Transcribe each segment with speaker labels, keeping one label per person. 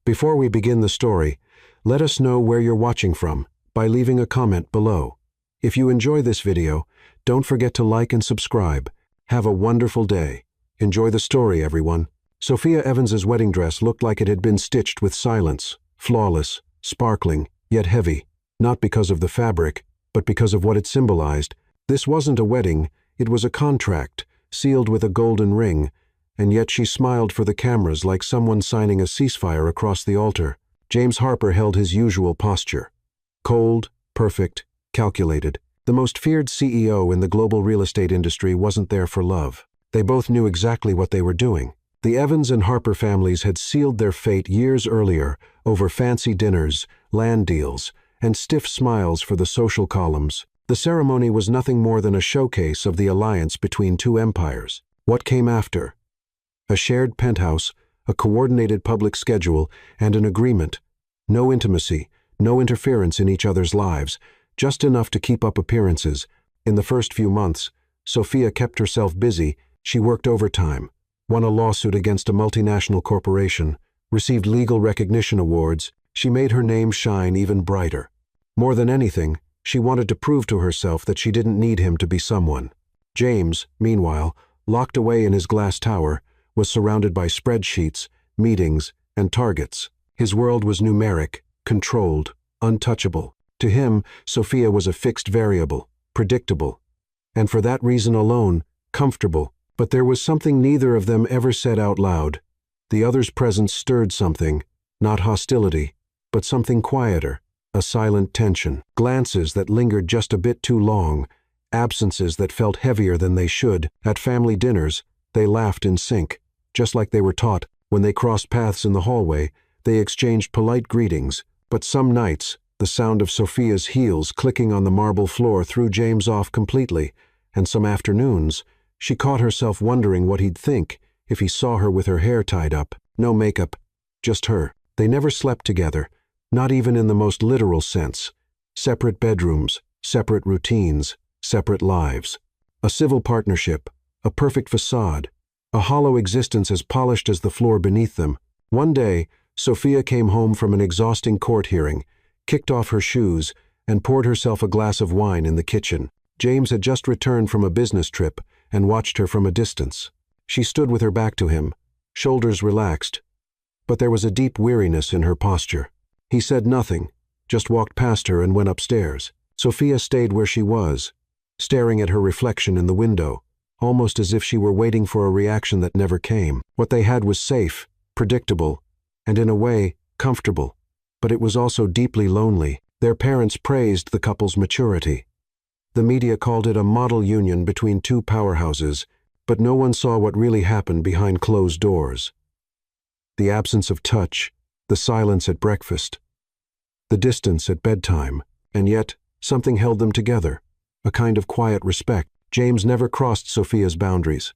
Speaker 1: Before we begin the story, let us know where you're watching from by leaving a comment below. If you enjoy this video, don't forget to like and subscribe. Have a wonderful day. Enjoy the story, everyone. Sophia Evans's wedding dress looked like it had been stitched with silence, flawless, sparkling, yet heavy, not because of the fabric, but because of what it symbolized. This wasn't a wedding, it was a contract, sealed with a golden ring, and yet she smiled for the cameras like someone signing a ceasefire across the altar. James Harper held his usual posture. Cold, perfect, calculated. The most feared CEO in the global real estate industry wasn't there for love. They both knew exactly what they were doing. The Evans and Harper families had sealed their fate years earlier over fancy dinners, land deals, and stiff smiles for the social columns. The ceremony was nothing more than a showcase of the alliance between two empires. What came after? A shared penthouse, a coordinated public schedule, and an agreement. No intimacy, no interference in each other's lives, just enough to keep up appearances. In the first few months, Sophia kept herself busy. She worked overtime, won a lawsuit against a multinational corporation, received legal recognition awards. She made her name shine even brighter. More than anything, she wanted to prove to herself that she didn't need him to be someone. James, meanwhile, locked away in his glass tower, was surrounded by spreadsheets, meetings, and targets. His world was numeric, controlled, untouchable. To him, Sophia was a fixed variable, predictable, and for that reason alone, comfortable. But there was something neither of them ever said out loud. The other's presence stirred something, not hostility, but something quieter, a silent tension. Glances that lingered just a bit too long, absences that felt heavier than they should. At family dinners, they laughed in sync, just like they were taught. When they crossed paths in the hallway, they exchanged polite greetings. But some nights, the sound of Sophia's heels clicking on the marble floor threw James off completely, and some afternoons, she caught herself wondering what he'd think if he saw her with her hair tied up. No makeup, just her. They never slept together, not even in the most literal sense. Separate bedrooms, separate routines, separate lives. A civil partnership, a perfect facade, a hollow existence as polished as the floor beneath them. One day, Sophia came home from an exhausting court hearing, kicked off her shoes, and poured herself a glass of wine in the kitchen. James had just returned from a business trip and watched her from a distance. She stood with her back to him, shoulders relaxed, but there was a deep weariness in her posture. He said nothing, just walked past her and went upstairs. Sophia stayed where she was, staring at her reflection in the window, almost as if she were waiting for a reaction that never came. What they had was safe, predictable, and in a way, comfortable. But it was also deeply lonely. Their parents praised the couple's maturity. The media called it a model union between two powerhouses, but no one saw what really happened behind closed doors. The absence of touch, the silence at breakfast, the distance at bedtime, and yet something held them together, a kind of quiet respect. James never crossed Sophia's boundaries.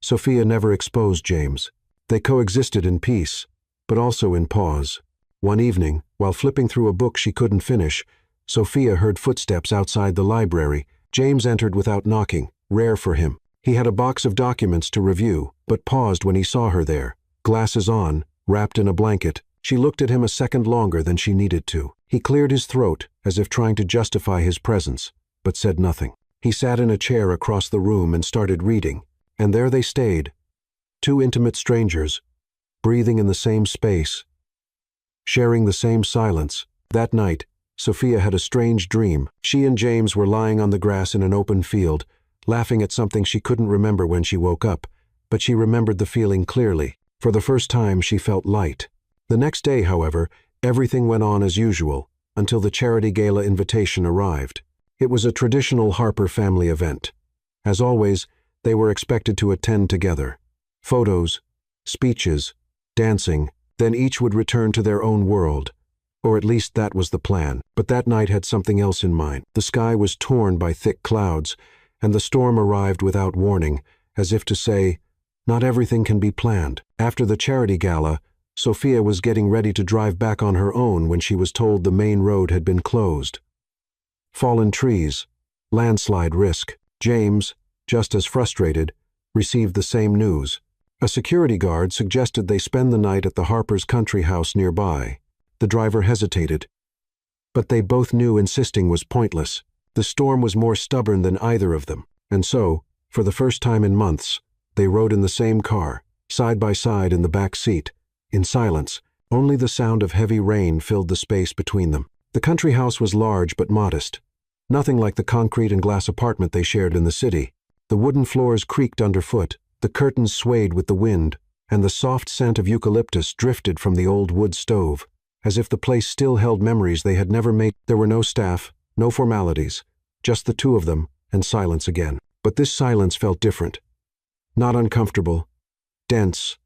Speaker 1: Sophia never exposed James. They coexisted in peace, but also in pause. One evening, while flipping through a book she couldn't finish, Sophia heard footsteps outside the library. James entered without knocking, rare for him. He had a box of documents to review, but paused when he saw her there, glasses on, wrapped in a blanket. She looked at him a second longer than she needed to. He cleared his throat, as if trying to justify his presence, but said nothing. He sat in a chair across the room and started reading, and there they stayed, two intimate strangers, breathing in the same space, sharing the same silence. That night, Sophia had a strange dream. She and James were lying on the grass in an open field, laughing at something she couldn't remember when she woke up, but she remembered the feeling clearly. For the first time, she felt light. The next day, however, everything went on as usual, until the charity gala invitation arrived. It was a traditional Harper family event. As always, they were expected to attend together. Photos, speeches, dancing, then each would return to their own world. Or at least that was the plan. But that night had something else in mind. The sky was torn by thick clouds, and the storm arrived without warning, as if to say, not everything can be planned. After the charity gala, Sophia was getting ready to drive back on her own when she was told the main road had been closed. Fallen trees, landslide risk. James, just as frustrated, received the same news. A security guard suggested they spend the night at the Harper's country house nearby. The driver hesitated, but they both knew insisting was pointless. The storm was more stubborn than either of them, and so, for the first time in months, they rode in the same car, side by side in the back seat, in silence. Only the sound of heavy rain filled the space between them. The country house was large but modest, nothing like the concrete and glass apartment they shared in the city. The wooden floors creaked underfoot, the curtains swayed with the wind, and the soft scent of eucalyptus drifted from the old wood stove, as if the place still held memories they had never made. There were no staff, no formalities, just the two of them, and silence again. But this silence felt different. Not uncomfortable, dense,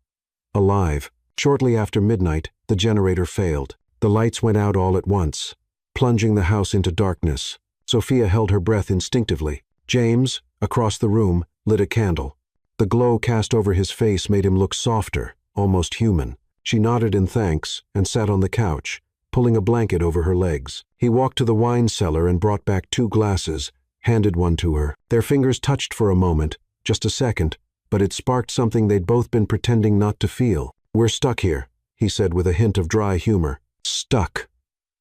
Speaker 1: alive. Shortly after midnight, the generator failed. The lights went out all at once, plunging the house into darkness. Sophia held her breath instinctively. James, across the room, lit a candle. The glow cast over his face made him look softer, almost human. She nodded in thanks and sat on the couch, pulling a blanket over her legs. He walked to the wine cellar and brought back 2 glasses, handed one to her. Their fingers touched for a moment, just a second, but it sparked something they'd both been pretending not to feel. "We're stuck here," he said with a hint of dry humor. "Stuck.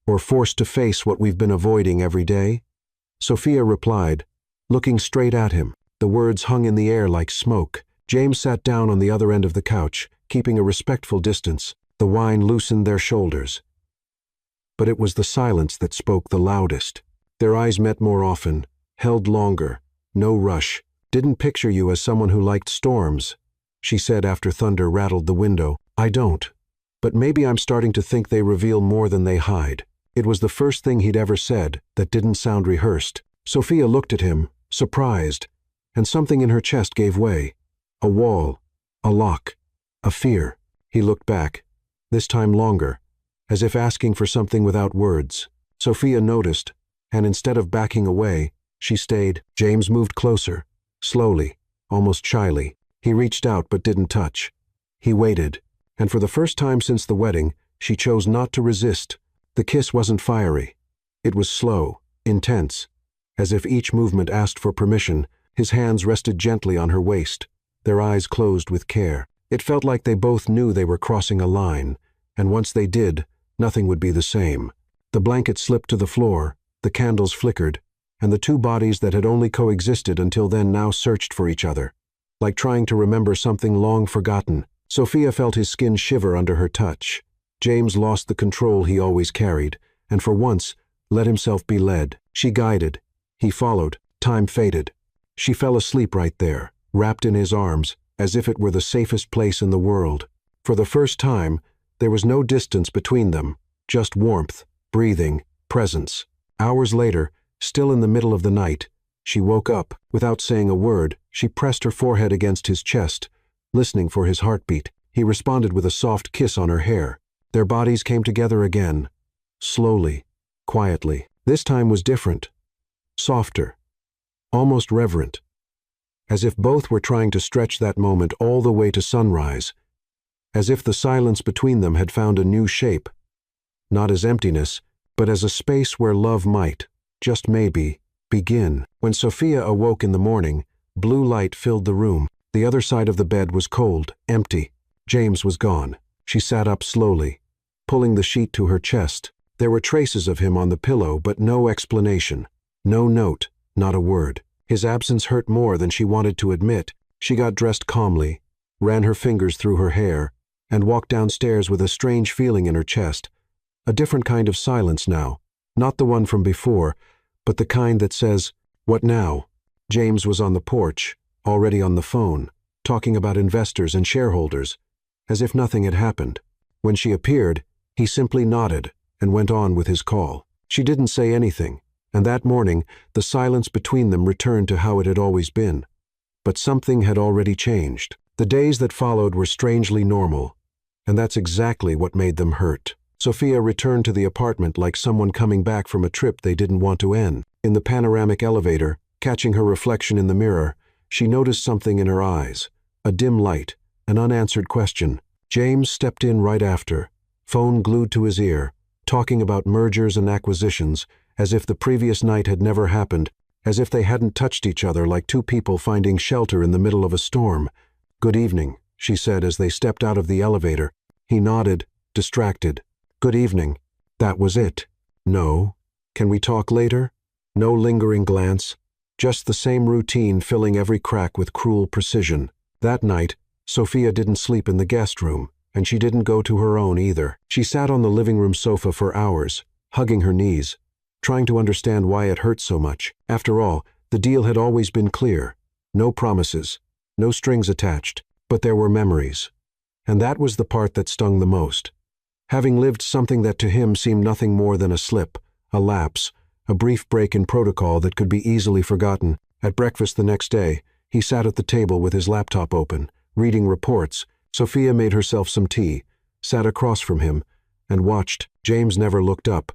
Speaker 1: Or forced to face what we've been avoiding every day?" Sophia replied, looking straight at him. The words hung in the air like smoke. James sat down on the other end of the couch, keeping a respectful distance. The wine loosened their shoulders. But it was the silence that spoke the loudest. Their eyes met more often, held longer, no rush. "Didn't picture you as someone who liked storms," she said after thunder rattled the window. "I don't. But maybe I'm starting to think they reveal more than they hide." It was the first thing he'd ever said that didn't sound rehearsed. Sophia looked at him, surprised, and something in her chest gave way. A wall, a lock, a fear. He looked back, this time longer, as if asking for something without words. Sophia noticed, and instead of backing away, she stayed. James moved closer, slowly, almost shyly. He reached out but didn't touch. He waited, and for the first time since the wedding, she chose not to resist. The kiss wasn't fiery. It was slow, intense, as if each movement asked for permission. His hands rested gently on her waist, their eyes closed with care. It felt like they both knew they were crossing a line, and once they did, nothing would be the same. The blanket slipped to the floor, the candles flickered, and the two bodies that had only coexisted until then now searched for each other, like trying to remember something long forgotten. Sophia felt his skin shiver under her touch. James lost the control he always carried, and for once, let himself be led. She guided. He followed. Time faded. She fell asleep right there, wrapped in his arms, as if it were the safest place in the world. For the first time, there was no distance between them, just warmth, breathing, presence. Hours later, still in the middle of the night, she woke up. Without saying a word, she pressed her forehead against his chest, listening for his heartbeat. He responded with a soft kiss on her hair. Their bodies came together again, slowly, quietly. This time was different, softer, almost reverent, as if both were trying to stretch that moment all the way to sunrise, as if the silence between them had found a new shape, not as emptiness, but as a space where love might, just maybe, begin. When Sophia awoke in the morning, blue light filled the room. The other side of the bed was cold, empty. James was gone. She sat up slowly, pulling the sheet to her chest. There were traces of him on the pillow, but no explanation. No note, not a word. His absence hurt more than she wanted to admit. She got dressed calmly, ran her fingers through her hair, and walked downstairs with a strange feeling in her chest. A different kind of silence now. Not the one from before, but the kind that says, "What now?" James was on the porch, already on the phone, talking about investors and shareholders, as if nothing had happened. When she appeared, he simply nodded and went on with his call. She didn't say anything, and that morning, the silence between them returned to how it had always been. But something had already changed. The days that followed were strangely normal, and that's exactly what made them hurt. Sophia returned to the apartment like someone coming back from a trip they didn't want to end. In the panoramic elevator, catching her reflection in the mirror, she noticed something in her eyes, a dim light, an unanswered question. James stepped in right after, phone glued to his ear, talking about mergers and acquisitions, as if the previous night had never happened, as if they hadn't touched each other like two people finding shelter in the middle of a storm. "Good evening," she said as they stepped out of the elevator. He nodded, distracted. Good evening. That was it. No. Can we talk later? No lingering glance. Just the same routine filling every crack with cruel precision. That night, Sophia didn't sleep in the guest room, and she didn't go to her own either. She sat on the living room sofa for hours, hugging her knees, trying to understand why it hurt so much. After all, the deal had always been clear. No promises, no strings attached, but there were memories. And that was the part that stung the most. Having lived something that to him seemed nothing more than a slip, a lapse, a brief break in protocol that could be easily forgotten. At breakfast the next day, he sat at the table with his laptop open, reading reports. Sophia made herself some tea, sat across from him, and watched. James never looked up,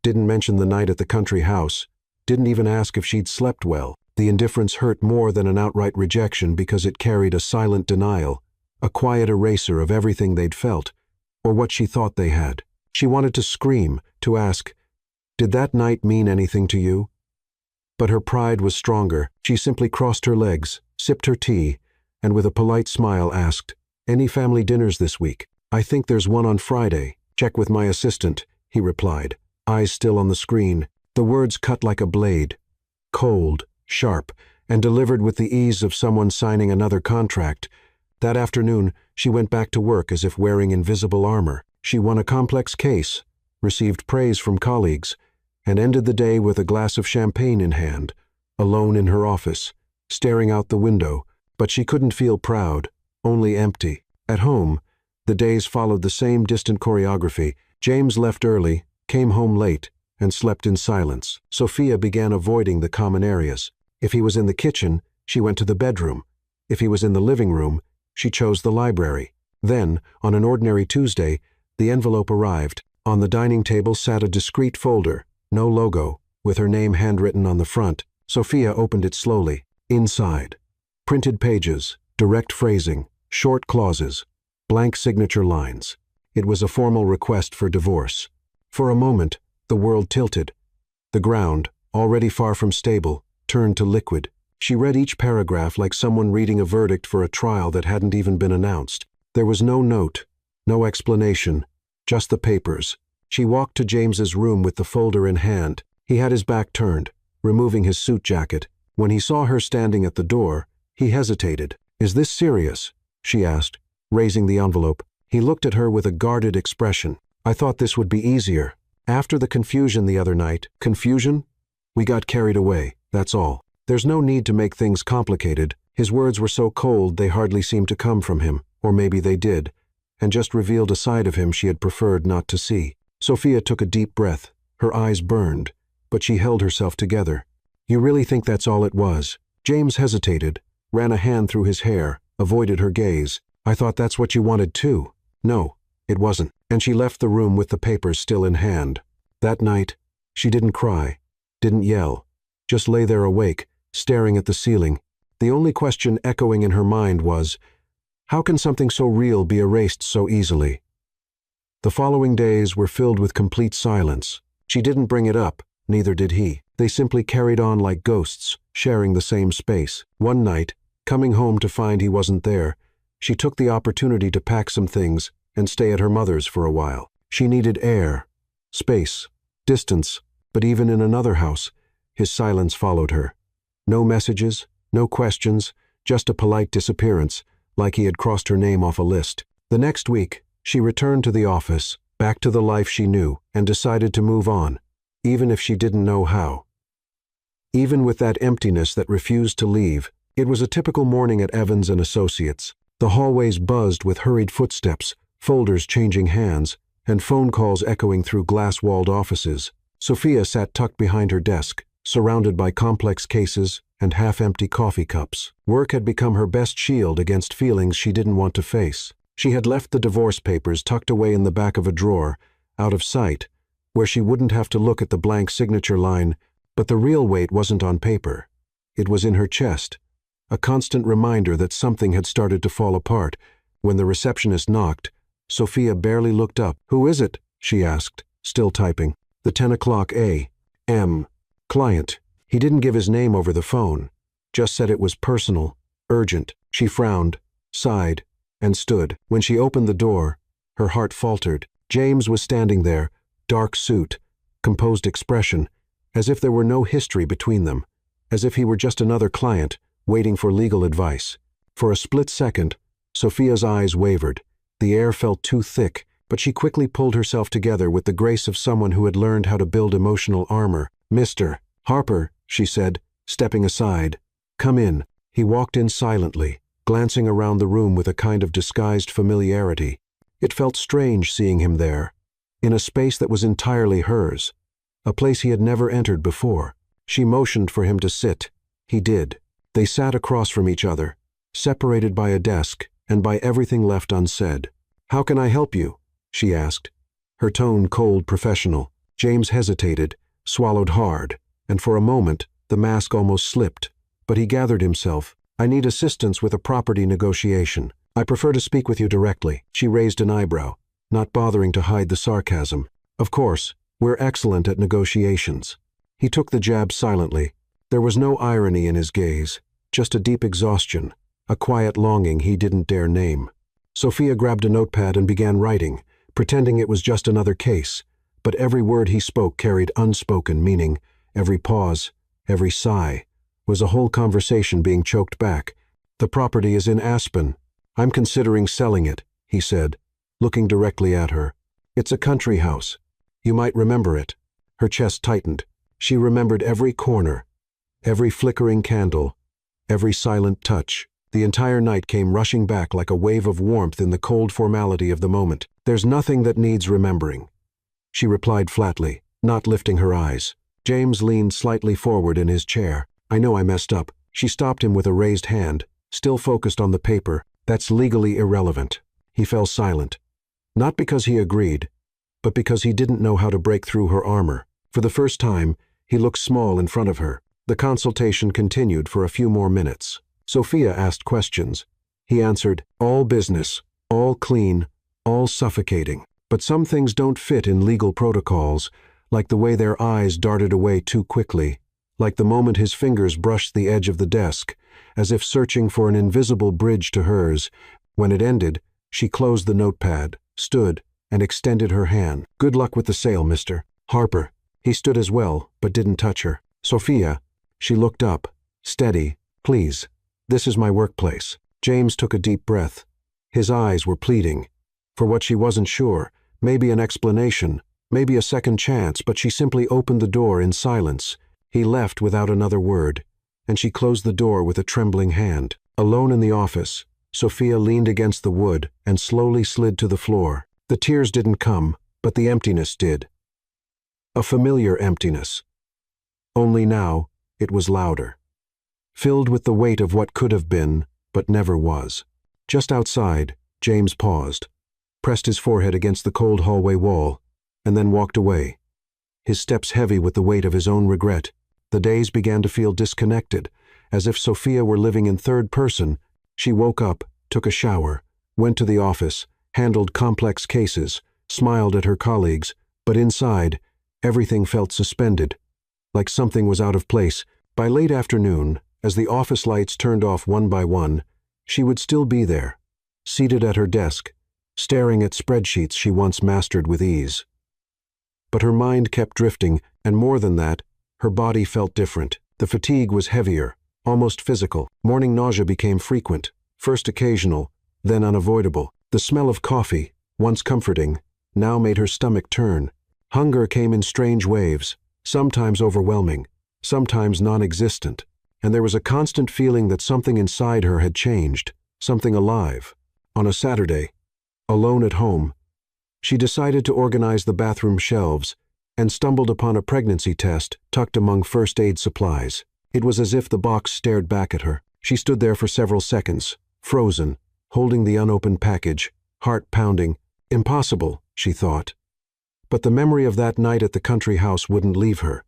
Speaker 1: didn't mention the night at the country house, didn't even ask if she'd slept well. The indifference hurt more than an outright rejection because it carried a silent denial, a quiet eraser of everything they'd felt, or what she thought they had. She wanted to scream, to ask, "Did that night mean anything to you?" But her pride was stronger. She simply crossed her legs, sipped her tea, and with a polite smile asked, "Any family dinners this week?" "I think there's one on Friday. Check with my assistant," he replied, eyes still on the screen. The words cut like a blade, cold, sharp, and delivered with the ease of someone signing another contract. That afternoon, she went back to work as if wearing invisible armor. She won a complex case, received praise from colleagues, and ended the day with a glass of champagne in hand, alone in her office, staring out the window. But she couldn't feel proud, only empty. At home, the days followed the same distant choreography. James left early, came home late, and slept in silence. Sophia began avoiding the common areas. If he was in the kitchen, she went to the bedroom. If he was in the living room, she chose the library. Then, on an ordinary Tuesday, the envelope arrived. On the dining table sat a discreet folder, no logo, with her name handwritten on the front. Sophia opened it slowly. Inside, printed pages, direct phrasing, short clauses, blank signature lines. It was a formal request for divorce. For a moment, the world tilted. The ground, already far from stable, turned to liquid. She read each paragraph like someone reading a verdict for a trial that hadn't even been announced. There was no note, no explanation, just the papers. She walked to James's room with the folder in hand. He had his back turned, removing his suit jacket. When he saw her standing at the door, he hesitated. "Is this serious?" she asked, raising the envelope. He looked at her with a guarded expression. "I thought this would be easier. After the confusion the other night." "Confusion? We got carried away, that's all. There's no need to make things complicated." His words were so cold they hardly seemed to come from him, or maybe they did, and just revealed a side of him she had preferred not to see. Sophia took a deep breath. Her eyes burned, but she held herself together. "You really think that's all it was?" James hesitated, ran a hand through his hair, avoided her gaze. "I thought that's what you wanted too." "No, it wasn't." And she left the room with the papers still in hand. That night, she didn't cry, didn't yell, just lay there awake, staring at the ceiling. The only question echoing in her mind was, how can something so real be erased so easily? The following days were filled with complete silence. She didn't bring it up, neither did he. They simply carried on like ghosts, sharing the same space. One night, coming home to find he wasn't there, she took the opportunity to pack some things and stay at her mother's for a while. She needed air, space, distance, but even in another house, his silence followed her. No messages, no questions, just a polite disappearance, like he had crossed her name off a list. The next week, she returned to the office, back to the life she knew, and decided to move on, even if she didn't know how. Even with that emptiness that refused to leave, it was a typical morning at Evans & Associates. The hallways buzzed with hurried footsteps, folders changing hands, and phone calls echoing through glass-walled offices. Sophia sat tucked behind her desk, surrounded by complex cases and half-empty coffee cups. Work had become her best shield against feelings she didn't want to face. She had left the divorce papers tucked away in the back of a drawer, out of sight, where she wouldn't have to look at the blank signature line, but the real weight wasn't on paper. It was in her chest, a constant reminder that something had started to fall apart. When the receptionist knocked, Sophia barely looked up. "Who is it?" she asked, still typing. "The 10 o'clock a.m. client." He didn't give his name over the phone, just said it was personal, urgent. She frowned, sighed, and stood. When she opened the door, her heart faltered. James was standing there, dark suit, composed expression, as if there were no history between them, as if he were just another client, waiting for legal advice. For a split second, Sophia's eyes wavered. The air felt too thick, but she quickly pulled herself together with the grace of someone who had learned how to build emotional armor. "Mr. Harper," she said, stepping aside. "Come in." He walked in silently, glancing around the room with a kind of disguised familiarity. It felt strange seeing him there, in a space that was entirely hers, a place he had never entered before. She motioned for him to sit. He did. They sat across from each other, separated by a desk and by everything left unsaid. "How can I help you?" she asked, her tone cold professional. James hesitated, swallowed hard, and for a moment the mask almost slipped, but he gathered himself. "I need assistance with a property negotiation. I prefer to speak with you directly." She raised an eyebrow, not bothering to hide the sarcasm. "Of course, we're excellent at negotiations." He took the jab silently. There was no irony in his gaze, just a deep exhaustion, a quiet longing he didn't dare name. Sophia grabbed a notepad and began writing, pretending it was just another case, but every word he spoke carried unspoken meaning. Every pause, every sigh, was a whole conversation being choked back. "The property is in Aspen. I'm considering selling it," he said, looking directly at her. "It's a country house. You might remember it." Her chest tightened. She remembered every corner, every flickering candle, every silent touch. The entire night came rushing back like a wave of warmth in the cold formality of the moment. "There's nothing that needs remembering," she replied flatly, not lifting her eyes. James leaned slightly forward in his chair. "I know I messed up." She stopped him with a raised hand, still focused on the paper. "That's legally irrelevant." He fell silent, not because he agreed, but because he didn't know how to break through her armor. For the first time, he looked small in front of her. The consultation continued for a few more minutes. Sophia asked questions. He answered, all business, all clean, all suffocating. But some things don't fit in legal protocols, like the way their eyes darted away too quickly, like the moment his fingers brushed the edge of the desk, as if searching for an invisible bridge to hers. When it ended, she closed the notepad, stood, and extended her hand. "Good luck with the sale, Mr. Harper." He stood as well, but didn't touch her. "Sophia." She looked up, steady. "Please. This is my workplace." James took a deep breath. His eyes were pleading. For what she wasn't sure, maybe an explanation, maybe a second chance, but she simply opened the door in silence. He left without another word, and she closed the door with a trembling hand. Alone in the office, Sophia leaned against the wood and slowly slid to the floor. The tears didn't come, but the emptiness did. A familiar emptiness. Only now, it was louder. Filled with the weight of what could have been, but never was. Just outside, James paused, pressed his forehead against the cold hallway wall, and then walked away, his steps heavy with the weight of his own regret. The days began to feel disconnected, as if Sophia were living in third person. She woke up, took a shower, went to the office, handled complex cases, smiled at her colleagues, but inside, everything felt suspended, like something was out of place. By late afternoon, as the office lights turned off one by one, she would still be there, seated at her desk, staring at spreadsheets she once mastered with ease. But her mind kept drifting, and more than that, her body felt different. The fatigue was heavier, almost physical. Morning nausea became frequent, first occasional, then unavoidable. The smell of coffee, once comforting, now made her stomach turn. Hunger came in strange waves, sometimes overwhelming, sometimes non-existent, and there was a constant feeling that something inside her had changed, something alive. On a Saturday, alone at home, she decided to organize the bathroom shelves and stumbled upon a pregnancy test tucked among first aid supplies. It was as if the box stared back at her. She stood there for several seconds, frozen, holding the unopened package, heart pounding. Impossible, she thought. But the memory of that night at the country house wouldn't leave her,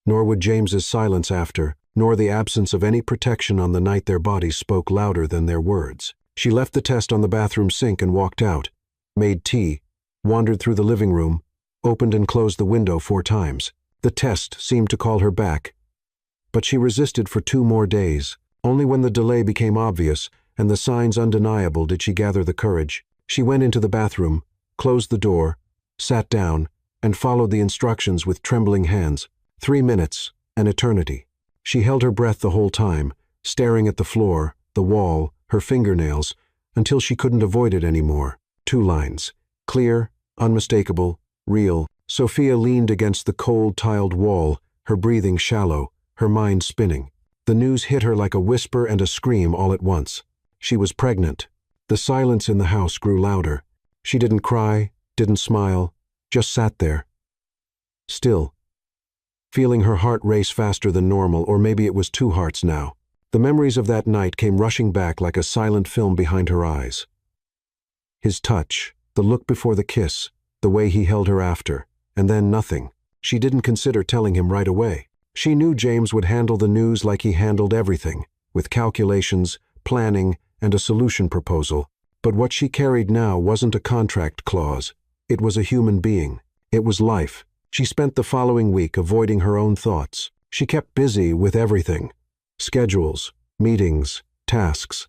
Speaker 1: nor would James's silence after, nor the absence of any protection on the night their bodies spoke louder than their words. She left the test on the bathroom sink and walked out, made tea, wandered through the living room, opened and closed the window 4 times. The test seemed to call her back, but she resisted for 2 more days. Only when the delay became obvious, and the signs undeniable did she gather the courage. She went into the bathroom, closed the door, sat down, and followed the instructions with trembling hands. 3 minutes, an eternity. She held her breath the whole time, staring at the floor, the wall, her fingernails, until she couldn't avoid it anymore. 2 lines. Clear, unmistakable, real. Sophia leaned against the cold, tiled wall, her breathing shallow, her mind spinning. The news hit her like a whisper and a scream all at once. She was pregnant. The silence in the house grew louder. She didn't cry, didn't smile, just sat there. Still. Feeling her heart race faster than normal, or maybe it was 2 hearts now. The memories of that night came rushing back like a silent film behind her eyes. His touch, the look before the kiss, the way he held her after, and then nothing. She didn't consider telling him right away. She knew James would handle the news like he handled everything, with calculations, planning, and a solution proposal. But what she carried now wasn't a contract clause. It was a human being. It was life. She spent the following week avoiding her own thoughts. She kept busy with everything. Schedules, meetings, tasks,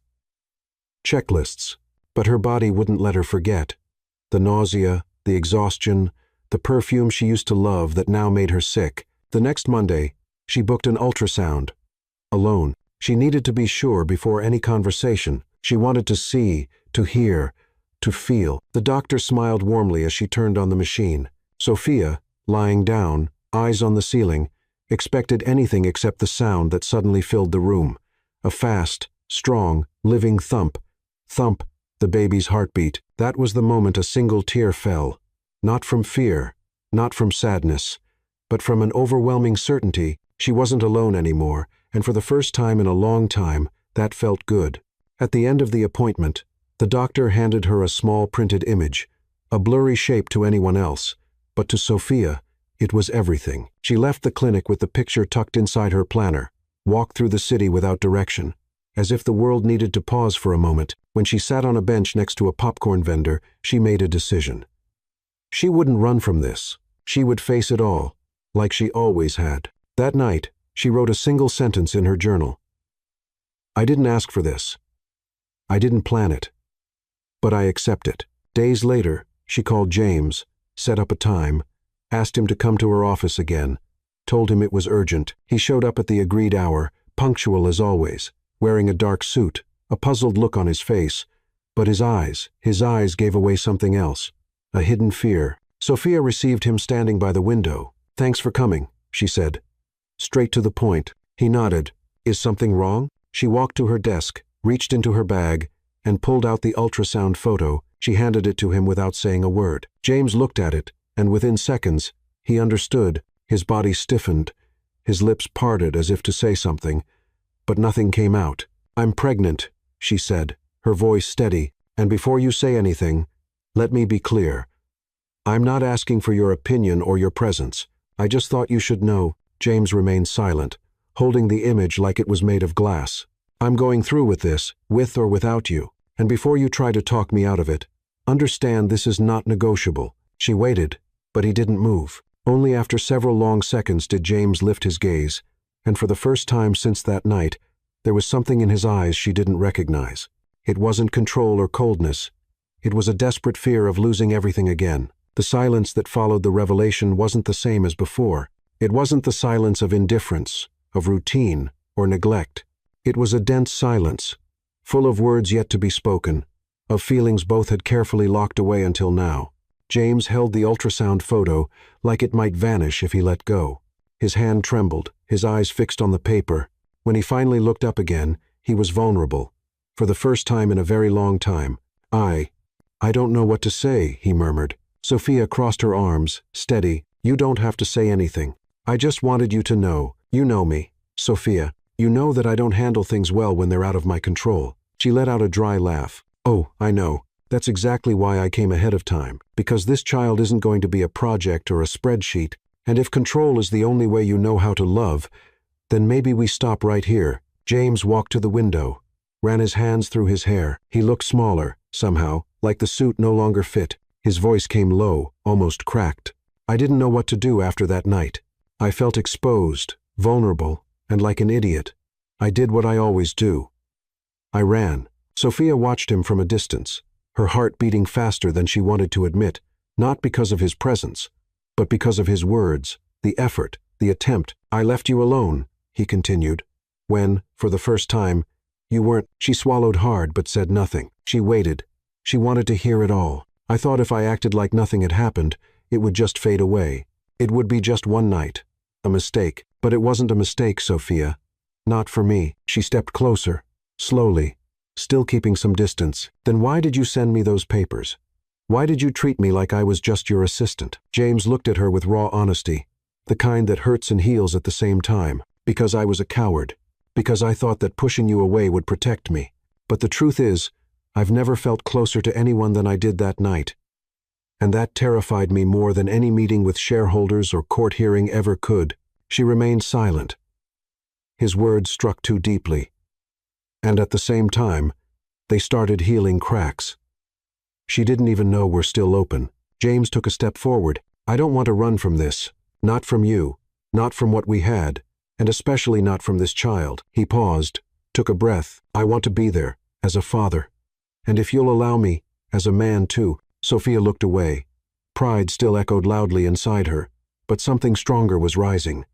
Speaker 1: checklists. But her body wouldn't let her forget. The nausea, the exhaustion, the perfume she used to love that now made her sick. The next Monday, she booked an ultrasound. Alone. She needed to be sure before any conversation. She wanted to see, to hear, to feel. The doctor smiled warmly as she turned on the machine. Sophia, lying down, eyes on the ceiling, expected anything except the sound that suddenly filled the room. A fast, strong, living thump. Thump, the baby's heartbeat. That was the moment a single tear fell. Not from fear, not from sadness, but from an overwhelming certainty she wasn't alone anymore, and for the first time in a long time, that felt good. At the end of the appointment, the doctor handed her a small printed image, a blurry shape to anyone else, but to Sophia, it was everything. She left the clinic with the picture tucked inside her planner, walked through the city without direction, as if the world needed to pause for a moment. When she sat on a bench next to a popcorn vendor, she made a decision. She wouldn't run from this. She would face it all, like she always had. That night, she wrote a single sentence in her journal. I didn't ask for this. I didn't plan it. But I accept it. Days later, she called James, set up a time, asked him to come to her office again, told him it was urgent. He showed up at the agreed hour, punctual as always, wearing a dark suit, a puzzled look on his face, but his eyes gave away something else, a hidden fear. Sophia received him standing by the window. Thanks for coming, she said. Straight to the point. He nodded. Is something wrong? She walked to her desk, reached into her bag, and pulled out the ultrasound photo. She handed it to him without saying a word. James looked at it, and within seconds, he understood. His body stiffened, his lips parted as if to say something, but nothing came out. I'm pregnant, she said, her voice steady, and before you say anything, let me be clear. I'm not asking for your opinion or your presence. I just thought you should know. James remained silent, holding the image like it was made of glass. I'm going through with this, with or without you, and before you try to talk me out of it, understand this is not negotiable. She waited, but he didn't move. Only after several long seconds did James lift his gaze, and for the first time since that night, there was something in his eyes she didn't recognize. It wasn't control or coldness. It was a desperate fear of losing everything again. The silence that followed the revelation wasn't the same as before. It wasn't the silence of indifference, of routine, or neglect. It was a dense silence, full of words yet to be spoken, of feelings both had carefully locked away until now. James held the ultrasound photo like it might vanish if he let go. His hand trembled, his eyes fixed on the paper. When he finally looked up again, he was vulnerable. For the first time in a very long time. I don't know what to say, he murmured. Sophia crossed her arms, steady. You don't have to say anything. I just wanted you to know. You know me, Sophia. You know that I don't handle things well when they're out of my control. She let out a dry laugh. Oh, I know. That's exactly why I came ahead of time. Because this child isn't going to be a project or a spreadsheet. And if control is the only way you know how to love, then maybe we stop right here. James walked to the window, ran his hands through his hair. He looked smaller, somehow, like the suit no longer fit. His voice came low, almost cracked. I didn't know what to do after that night. I felt exposed, vulnerable, and like an idiot. I did what I always do. I ran. Sophia watched him from a distance, her heart beating faster than she wanted to admit, not because of his presence, but because of his words, the effort, the attempt. "I left you alone," he continued, "when, for the first time, you weren't—" She swallowed hard but said nothing. She waited. She wanted to hear it all. "I thought if I acted like nothing had happened, it would just fade away. It would be just one night. A mistake. But it wasn't a mistake, Sophia. Not for me." She stepped closer, slowly, still keeping some distance. "Then why did you send me those papers? Why did you treat me like I was just your assistant?" James looked at her with raw honesty, the kind that hurts and heals at the same time. "Because I was a coward. Because I thought that pushing you away would protect me. But the truth is, I've never felt closer to anyone than I did that night. And that terrified me more than any meeting with shareholders or court hearing ever could." She remained silent. His words struck too deeply. And at the same time, they started healing cracks. She didn't even know were still open. James took a step forward. "I don't want to run from this. Not from you. Not from what we had. And especially not from this child." He paused, took a breath. "I want to be there, as a father. And if you'll allow me, as a man too." Sophia looked away. Pride still echoed loudly inside her, but something stronger was rising.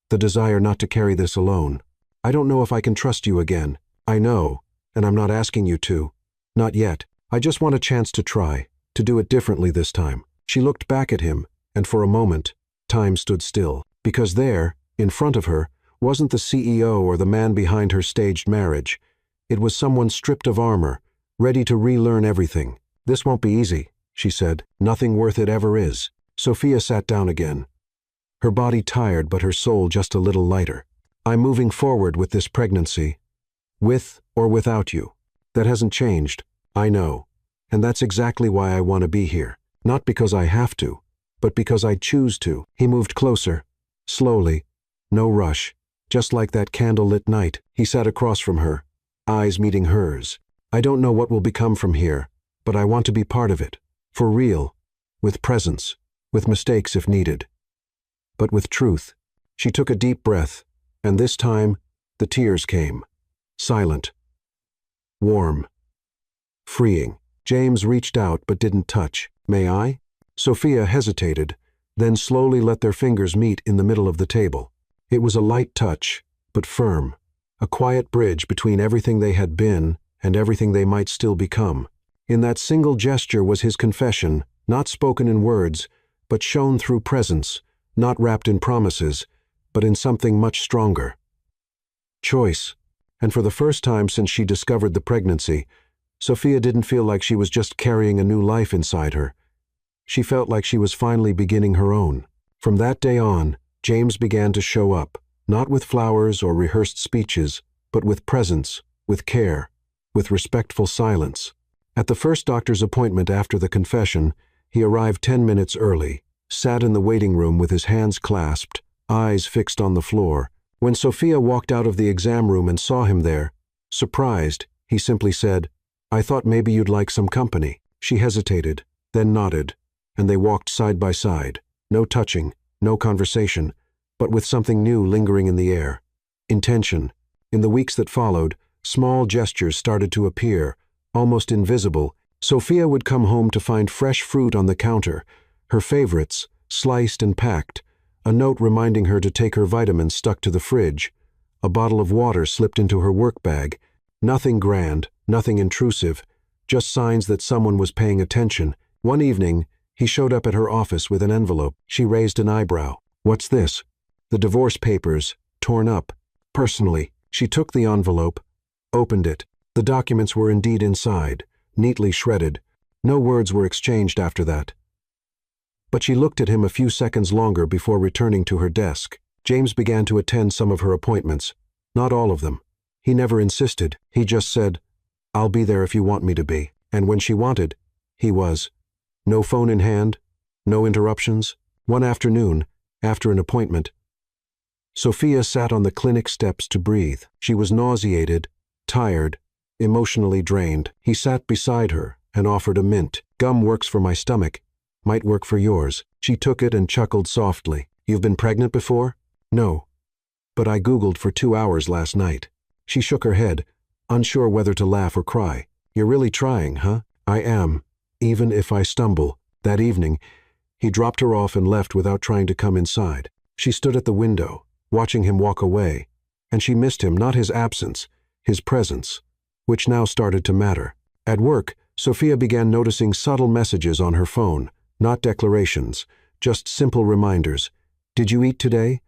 Speaker 1: The desire not to carry this alone. "I don't know if I can trust you again. I know, and I'm not asking you to. Not yet. I just want a chance to try, to do it differently this time." She looked back at him, and for a moment, time stood still. Because there, in front of her, wasn't the CEO or the man behind her staged marriage. It was someone stripped of armor, ready to relearn everything. "This won't be easy," she said. "Nothing worth it ever is." Sophia sat down again, her body tired but her soul just a little lighter. "I'm moving forward with this pregnancy, with or without you. That hasn't changed, I know. And that's exactly why I want to be here. Not because I have to, but because I choose to." He moved closer, slowly, no rush, just like that candlelit night. He sat across from her, eyes meeting hers. "I don't know what will become from here, but I want to be part of it. For real, with presence, with mistakes if needed. But with truth." She took a deep breath, and this time, the tears came. Silent. Warm. Freeing. James reached out but didn't touch. "May I?" Sophia hesitated, then slowly let their fingers meet in the middle of the table. It was a light touch, but firm. A quiet bridge between everything they had been and everything they might still become. In that single gesture was his confession, not spoken in words, but shown through presence, not wrapped in promises, but in something much stronger. Choice. And for the first time since she discovered the pregnancy, Sophia didn't feel like she was just carrying a new life inside her. She felt like she was finally beginning her own. From that day on, James began to show up, not with flowers or rehearsed speeches, but with presence, with care, with respectful silence. At the first doctor's appointment after the confession, he arrived 10 minutes early, sat in the waiting room with his hands clasped, eyes fixed on the floor. When Sophia walked out of the exam room and saw him there, surprised, he simply said, "I thought maybe you'd like some company." She hesitated, then nodded, and they walked side by side, no touching, no conversation, but with something new lingering in the air. Intention. In the weeks that followed, small gestures started to appear, almost invisible. Sophia would come home to find fresh fruit on the counter, her favorites, sliced and packed, a note reminding her to take her vitamins stuck to the fridge, a bottle of water slipped into her work bag. Nothing grand, nothing intrusive, just signs that someone was paying attention. One evening, he showed up at her office with an envelope. She raised an eyebrow. "What's this?" "The divorce papers, torn up." Personally, she took the envelope, opened it. The documents were indeed inside, neatly shredded. No words were exchanged after that. But she looked at him a few seconds longer before returning to her desk. James began to attend some of her appointments. Not all of them. He never insisted. He just said, "I'll be there if you want me to be." And when she wanted, he was. No phone in hand, no interruptions. One afternoon, after an appointment, Sophia sat on the clinic steps to breathe. She was nauseated, tired, emotionally drained. He sat beside her and offered a mint. "Gum works for my stomach. Might work for yours." She took it and chuckled softly. "You've been pregnant before?" "No. But I Googled for 2 hours last night." She shook her head, unsure whether to laugh or cry. You're really trying, huh? I am, even if I stumble. That evening, he dropped her off and left without trying to come inside. She stood at the window, watching him walk away, and she missed him, not his absence, his presence, which now started to matter. At work, Sophia began noticing subtle messages on her phone, not declarations, just simple reminders. Did you eat today?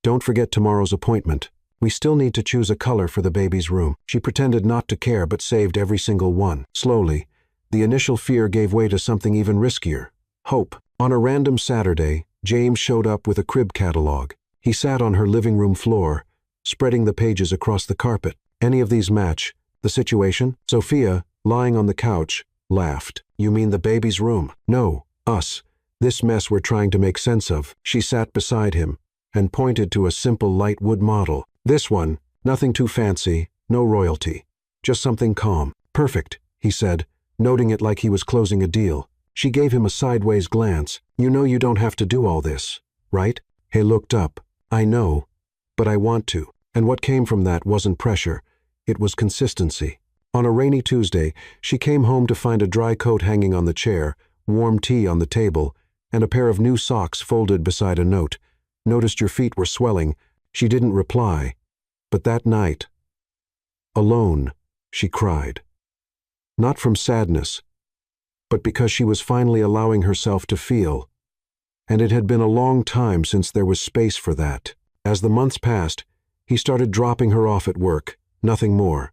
Speaker 1: Don't forget tomorrow's appointment. We still need to choose a color for the baby's room. She pretended not to care but saved every single one. Slowly, the initial fear gave way to something even riskier. Hope. On a random Saturday, James showed up with a crib catalog. He sat on her living room floor, spreading the pages across the carpet. Any of these match the situation? Sophia, lying on the couch, laughed. You mean the baby's room? No, us. This mess we're trying to make sense of. She sat beside him and pointed to a simple light wood model. This one, nothing too fancy, no royalty. Just something calm. Perfect, he said, noting it like he was closing a deal. She gave him a sideways glance. You know you don't have to do all this, right? He looked up. I know, but I want to. And what came from that wasn't pressure. It was consistency. On a rainy Tuesday, she came home to find a dry coat hanging on the chair, warm tea on the table, and a pair of new socks folded beside a note. Noticed your feet were swelling. She didn't reply. But that night, alone, she cried. Not from sadness, but because she was finally allowing herself to feel. And it had been a long time since there was space for that. As the months passed, he started dropping her off at work, nothing more.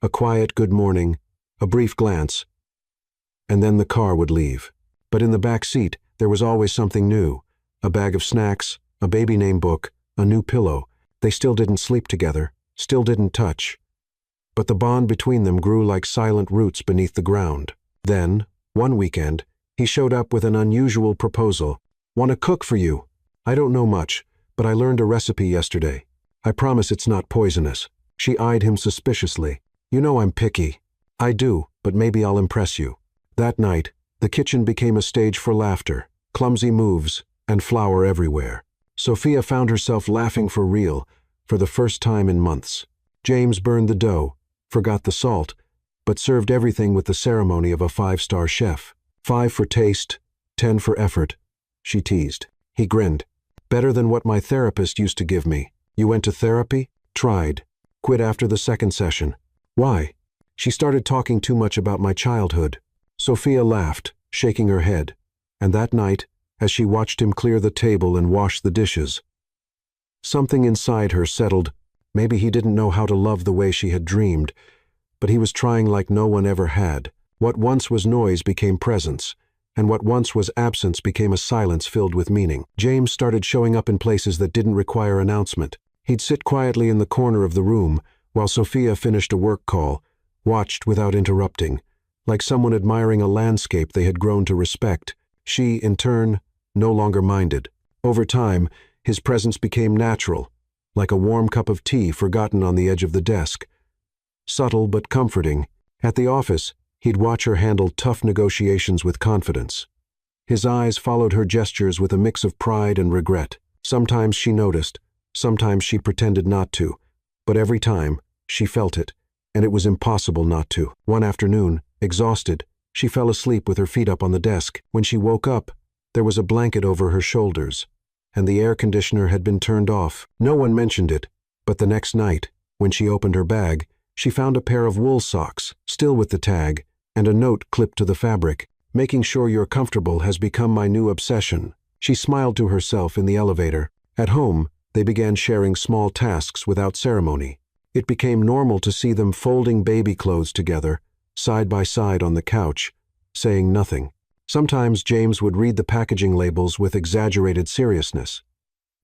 Speaker 1: A quiet good morning, a brief glance, and then the car would leave. But in the back seat, there was always something new. A bag of snacks, a baby name book, a new pillow. They still didn't sleep together, still didn't touch. But the bond between them grew like silent roots beneath the ground. Then, one weekend, he showed up with an unusual proposal. Want to cook for you? I don't know much, but I learned a recipe yesterday. I promise it's not poisonous. She eyed him suspiciously. You know I'm picky. I do, but maybe I'll impress you. That night, the kitchen became a stage for laughter, clumsy moves, and flour everywhere. Sophia found herself laughing for real, for the first time in months. James burned the dough, forgot the salt, but served everything with the ceremony of a 5-star chef. 5 for taste, 10 for effort, she teased. He grinned. Better than what my therapist used to give me. You went to therapy? Tried. Quit after the second session. Why? She started talking too much about my childhood. Sophia laughed, shaking her head. And that night, as she watched him clear the table and wash the dishes, something inside her settled. Maybe he didn't know how to love the way she had dreamed, but he was trying like no one ever had. What once was noise became presence, and what once was absence became a silence filled with meaning. James started showing up in places that didn't require announcement. He'd sit quietly in the corner of the room while Sophia finished a work call, watched without interrupting, like someone admiring a landscape they had grown to respect. She, in turn, no longer minded. Over time, his presence became natural, like a warm cup of tea forgotten on the edge of the desk. Subtle but comforting. At the office, he'd watch her handle tough negotiations with confidence. His eyes followed her gestures with a mix of pride and regret. Sometimes she noticed, sometimes she pretended not to, but every time, she felt it, and it was impossible not to. One afternoon, exhausted, she fell asleep with her feet up on the desk. When she woke up, there was a blanket over her shoulders, and the air conditioner had been turned off. No one mentioned it, but the next night, when she opened her bag, she found a pair of wool socks, still with the tag, and a note clipped to the fabric. Making sure you're comfortable has become my new obsession. She smiled to herself in the elevator. At home, they began sharing small tasks without ceremony. It became normal to see them folding baby clothes together, side by side on the couch, saying nothing. Sometimes James would read the packaging labels with exaggerated seriousness.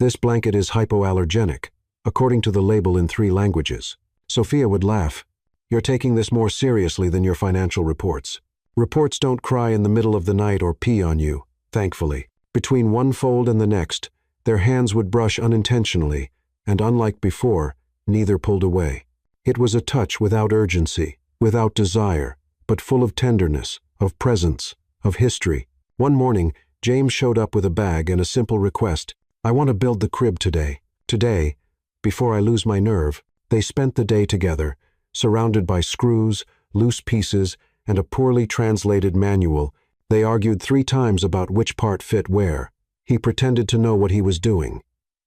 Speaker 1: This blanket is hypoallergenic, according to the label in 3 languages. Sophia would laugh. You're taking this more seriously than your financial reports. Reports don't cry in the middle of the night or pee on you, thankfully. Between one fold and the next, their hands would brush unintentionally, and unlike before, neither pulled away. It was a touch without urgency, without desire, but full of tenderness, of presence, of history. One morning, James showed up with a bag and a simple request. I want to build the crib today. Today, before I lose my nerve. They spent the day together, surrounded by screws, loose pieces, and a poorly translated manual. They argued 3 times about which part fit where. He pretended to know what he was doing.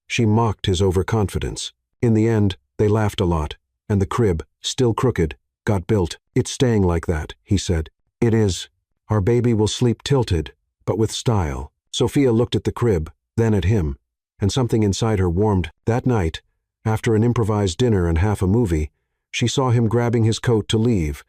Speaker 1: She mocked his overconfidence. In the end, they laughed a lot, and the crib, still crooked, got built. "It's staying like that," he said. "It is. Our baby will sleep tilted, but with style." Sophia looked at the crib, then at him, and something inside her warmed. That night, after an improvised dinner and half a movie, she saw him grabbing his coat to leave,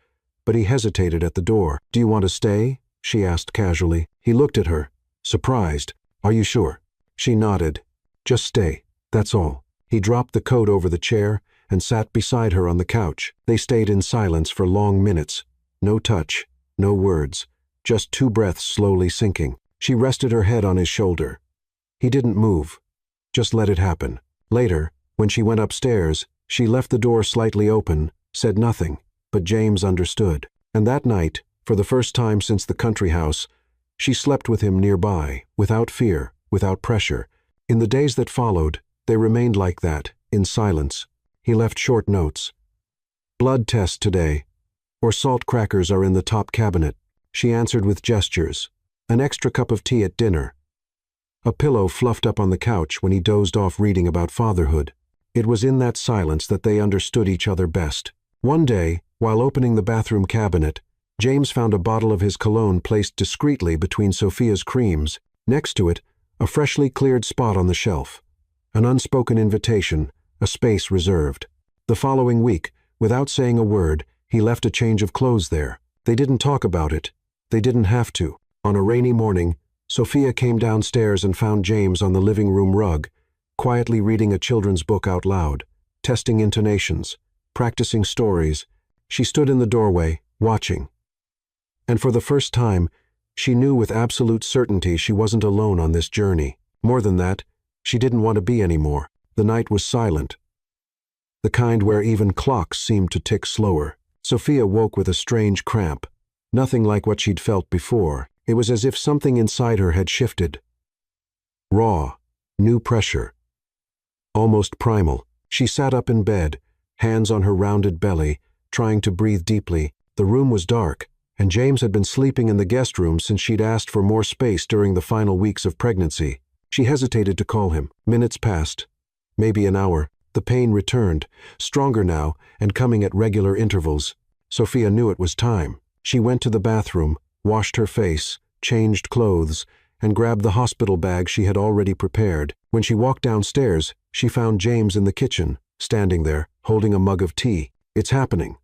Speaker 1: but he hesitated at the door. "Do you want to stay?" she asked casually. He looked at her, surprised. "Are you sure?" She nodded. "Just stay, that's all." He dropped the coat over the chair and sat beside her on the couch. They stayed in silence for long minutes. No touch, no words, just 2 breaths slowly sinking. She rested her head on his shoulder. He didn't move, just let it happen. Later, when she went upstairs, she left the door slightly open, said nothing, but James understood. And that night, for the first time since the country house, she slept with him nearby, without fear, without pressure. In the days that followed, they remained like that, in silence. He left short notes. "Blood test today," or "Salt crackers are in the top cabinet." She answered with gestures. "An extra cup of tea at dinner." A pillow fluffed up on the couch when he dozed off reading about fatherhood. It was in that silence that they understood each other best. One day, while opening the bathroom cabinet, James found a bottle of his cologne placed discreetly between Sophia's creams. Next to it, a freshly cleared spot on the shelf. An unspoken invitation, a space reserved. The following week, without saying a word, he left a change of clothes there. They didn't talk about it. They didn't have to. On a rainy morning, Sophia came downstairs and found James on the living room rug, quietly reading a children's book out loud, testing intonations, practicing stories. She stood in the doorway, watching. And for the first time, she knew with absolute certainty she wasn't alone on this journey. More than that, she didn't want to be anymore. The night was silent, the kind where even clocks seemed to tick slower. Sophia woke with a strange cramp, nothing like what she'd felt before. It was as if something inside her had shifted. Raw, new pressure. Almost primal. She sat up in bed, hands on her rounded belly, trying to breathe deeply. The room was dark, and James had been sleeping in the guest room since she'd asked for more space during the final weeks of pregnancy. She hesitated to call him. Minutes passed. Maybe an hour. The pain returned, stronger now and coming at regular intervals. Sophia knew it was time. She went to the bathroom, washed her face, changed clothes, and grabbed the hospital bag she had already prepared. When she walked downstairs, she found James in the kitchen, standing there, holding a mug of tea. "It's happening,"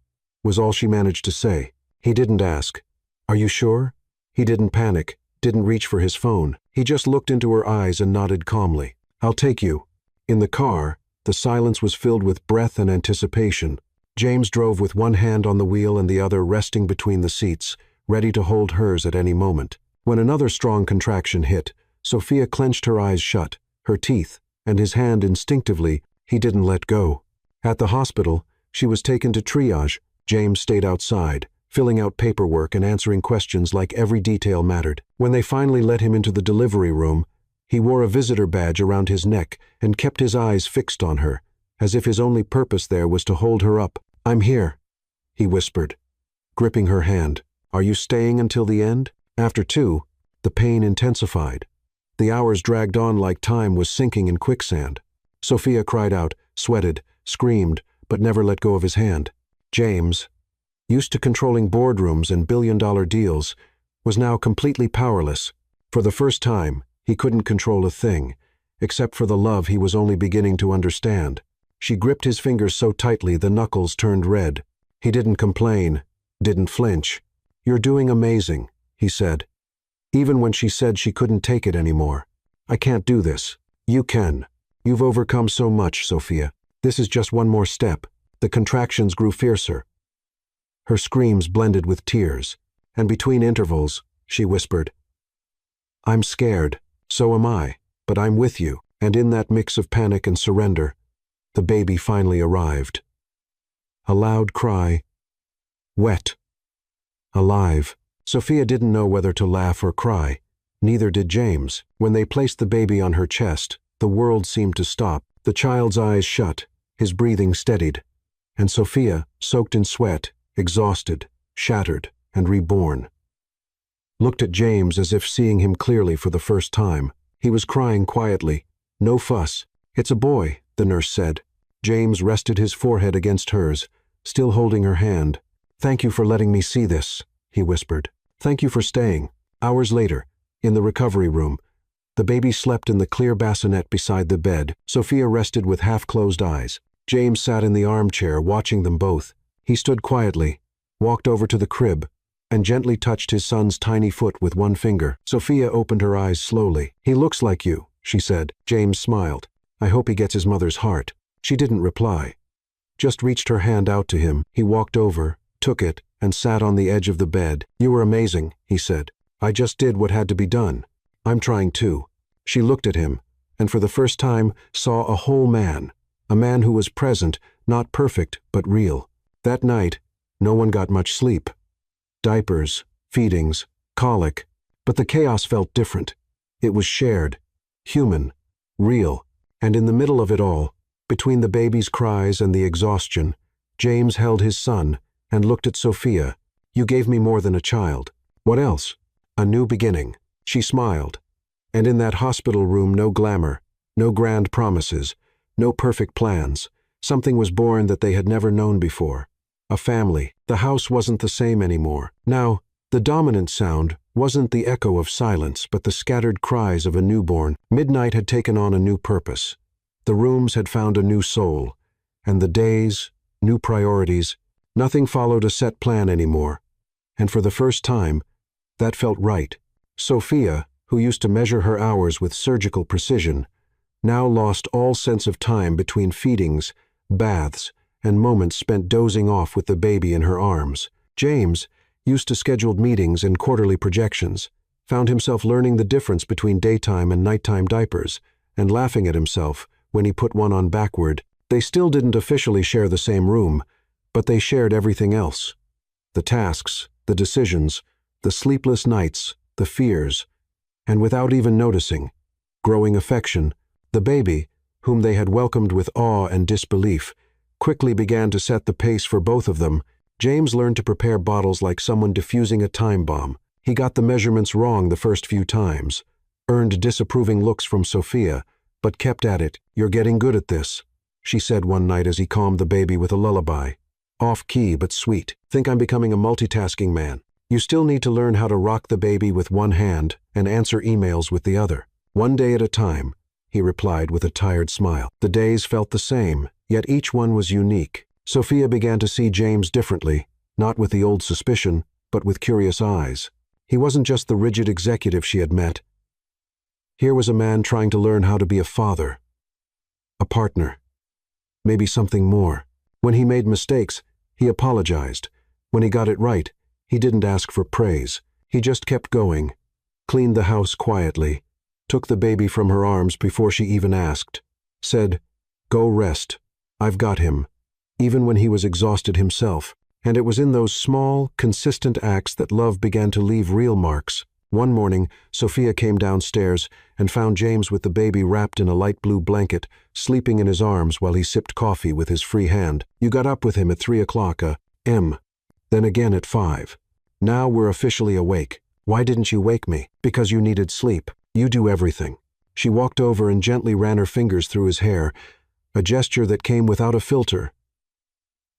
Speaker 1: was all she managed to say. He didn't ask, "Are you sure?" He didn't panic, didn't reach for his phone. He just looked into her eyes and nodded calmly. "I'll take you." In the car, the silence was filled with breath and anticipation. James drove with one hand on the wheel and the other resting between the seats, ready to hold hers at any moment. When another strong contraction hit, Sophia clenched her eyes shut, her teeth, and his hand instinctively, he didn't let go. At the hospital, she was taken to triage. James stayed outside, filling out paperwork and answering questions like every detail mattered. When they finally let him into the delivery room, he wore a visitor badge around his neck and kept his eyes fixed on her, as if his only purpose there was to hold her up. "I'm here," he whispered, gripping her hand. "Are you staying until the end?" After 2, the pain intensified. The hours dragged on like time was sinking in quicksand. Sophia cried out, sweated, screamed, but never let go of his hand. James, used to controlling boardrooms and billion-dollar deals, was now completely powerless. For the first time, he couldn't control a thing, except for the love he was only beginning to understand. She gripped his fingers so tightly the knuckles turned red. He didn't complain, didn't flinch. "You're doing amazing," he said. Even when she said she couldn't take it anymore. "I can't do this." "You can. You've overcome so much, Sophia. This is just one more step." The contractions grew fiercer. Her screams blended with tears, and between intervals, she whispered, "I'm scared. So am I. But I'm with you." And in that mix of panic and surrender, the baby finally arrived. A loud cry. Wet. Alive. Sophia didn't know whether to laugh or cry. Neither did James. When they placed the baby on her chest, the world seemed to stop. The child's eyes shut, his breathing steadied. And Sophia, soaked in sweat, exhausted, shattered and reborn. Looked at James as if seeing him clearly for the first time. He was crying quietly. "No fuss. It's a boy," the nurse said. James rested his forehead against hers, still holding her hand. "Thank you for letting me see this," he whispered. "Thank you for staying." Hours later, in the recovery room, the baby slept in the clear bassinet beside the bed. Sophia rested with half-closed eyes. James sat in the armchair, watching them both. He stood quietly, walked over to the crib, and gently touched his son's tiny foot with one finger. Sophia opened her eyes slowly. "He looks like you," she said. James smiled. "I hope he gets his mother's heart." She didn't reply, just reached her hand out to him. He walked over, took it, and sat on the edge of the bed. "You were amazing," he said. "I just did what had to be done. I'm trying too." She looked at him, and for the first time saw a whole man, a man who was present, not perfect, but real. That night, no one got much sleep. Diapers, feedings, colic, but the chaos felt different. It was shared, human, real, and in the middle of it all, between the baby's cries and the exhaustion, James held his son and looked at Sophia. "You gave me more than a child." "What else?" "A new beginning." She smiled. And in that hospital room, no glamour, no grand promises, no perfect plans. Something was born that they had never known before. A family. The house wasn't the same anymore. Now, the dominant sound wasn't the echo of silence, but the scattered cries of a newborn. Midnight had taken on a new purpose. The rooms had found a new soul. And the days, new priorities, nothing followed a set plan anymore. And for the first time, that felt right. Sophia, who used to measure her hours with surgical precision, now lost all sense of time between feedings, baths, and moments spent dozing off with the baby in her arms. James, used to scheduled meetings and quarterly projections, found himself learning the difference between daytime and nighttime diapers, and laughing at himself when he put one on backward. They still didn't officially share the same room, but they shared everything else. The tasks, the decisions, the sleepless nights, the fears, and without even noticing, growing affection, the baby, whom they had welcomed with awe and disbelief, quickly began to set the pace for both of them. James learned to prepare bottles like someone diffusing a time bomb. He got the measurements wrong the first few times, earned disapproving looks from Sophia, but kept at it. "You're getting good at this," she said one night as he calmed the baby with a lullaby. "Off-key but sweet. Think I'm becoming a multitasking man." "You still need to learn how to rock the baby with one hand and answer emails with the other." "One day at a time," he replied with a tired smile. The days felt the same, yet each one was unique. Sophia began to see James differently, not with the old suspicion, but with curious eyes. He wasn't just the rigid executive she had met. Here was a man trying to learn how to be a father, a partner, maybe something more. When he made mistakes, he apologized. When he got it right, he didn't ask for praise. He just kept going, cleaned the house quietly, took the baby from her arms before she even asked, said, "Go rest. I've got him," even when he was exhausted himself. And it was in those small, consistent acts that love began to leave real marks. One morning, Sophia came downstairs and found James with the baby wrapped in a light blue blanket, sleeping in his arms while he sipped coffee with his free hand. "You got up with him at 3 o'clock, a.m., then again at 5. Now we're officially awake. Why didn't you wake me?" "Because you needed sleep. You do everything." She walked over and gently ran her fingers through his hair, a gesture that came without a filter,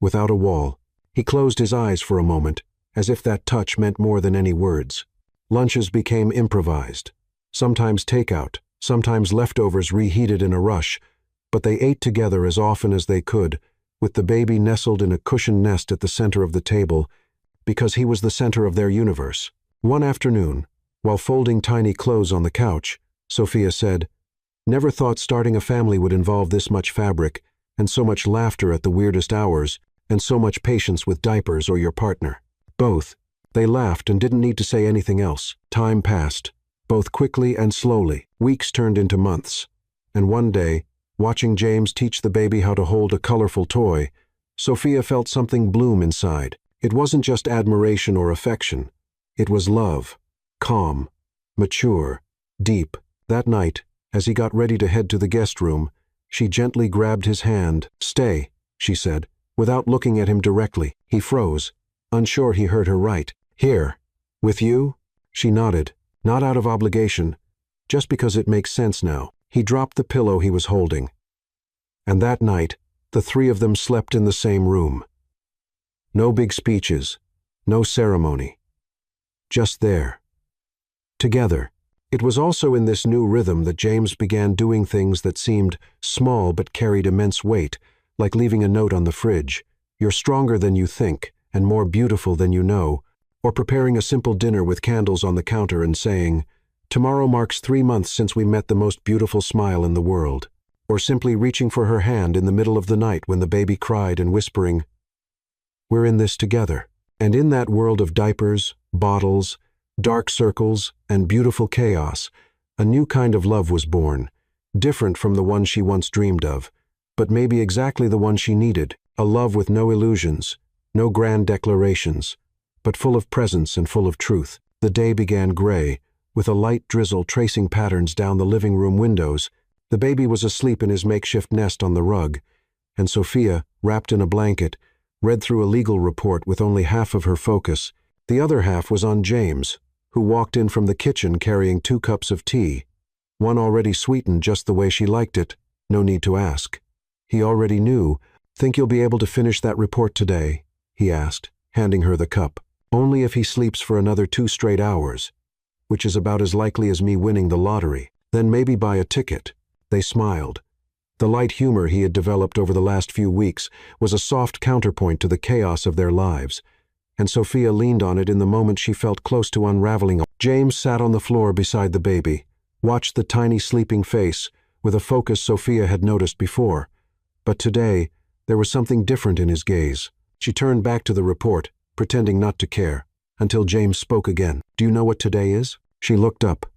Speaker 1: without a wall. He closed his eyes for a moment, as if that touch meant more than any words. Lunches became improvised, sometimes takeout, sometimes leftovers reheated in a rush, but they ate together as often as they could, with the baby nestled in a cushioned nest at the center of the table, because he was the center of their universe. One afternoon, while folding tiny clothes on the couch, Sophia said, "Never thought starting a family would involve this much fabric, and so much laughter at the weirdest hours, and so much patience with diapers or your partner." Both. They laughed and didn't need to say anything else. Time passed, both quickly and slowly. Weeks turned into months. And one day, watching James teach the baby how to hold a colorful toy, Sophia felt something bloom inside. It wasn't just admiration or affection. It was love. Calm, mature, deep. That night, as he got ready to head to the guest room, she gently grabbed his hand. "Stay," she said, without looking at him directly. He froze, unsure he heard her right. "Here. With you?" She nodded, not out of obligation, just because it makes sense now. He dropped the pillow he was holding. And that night, the three of them slept in the same room. No big speeches, no ceremony. Just there. Together. It was also in this new rhythm that James began doing things that seemed small but carried immense weight, like leaving a note on the fridge, "You're stronger than you think, and more beautiful than you know," or preparing a simple dinner with candles on the counter and saying, "Tomorrow marks 3 months since we met the most beautiful smile in the world," or simply reaching for her hand in the middle of the night when the baby cried and whispering, "We're in this together." And in that world of diapers, bottles, dark circles, and beautiful chaos, a new kind of love was born, different from the one she once dreamed of, but maybe exactly the one she needed, a love with no illusions, no grand declarations, but full of presence and full of truth. The day began gray, with a light drizzle tracing patterns down the living room windows. The baby was asleep in his makeshift nest on the rug, and Sophia, wrapped in a blanket, read through a legal report with only half of her focus. The other half was on James, who walked in from the kitchen carrying 2 cups of tea, one already sweetened just the way she liked it, no need to ask. He already knew. "Think you'll be able to finish that report today?" he asked, handing her the cup. "Only if he sleeps for another 2 straight hours, which is about as likely as me winning the lottery. Then maybe buy a ticket." They smiled. The light humor he had developed over the last few weeks was a soft counterpoint to the chaos of their lives, and Sophia leaned on it in the moment she felt close to unraveling. James sat on the floor beside the baby, watched the tiny sleeping face with a focus Sophia had noticed before. But today, there was something different in his gaze. She turned back to the report, pretending not to care, until James spoke again. "Do you know what today is?" She looked up,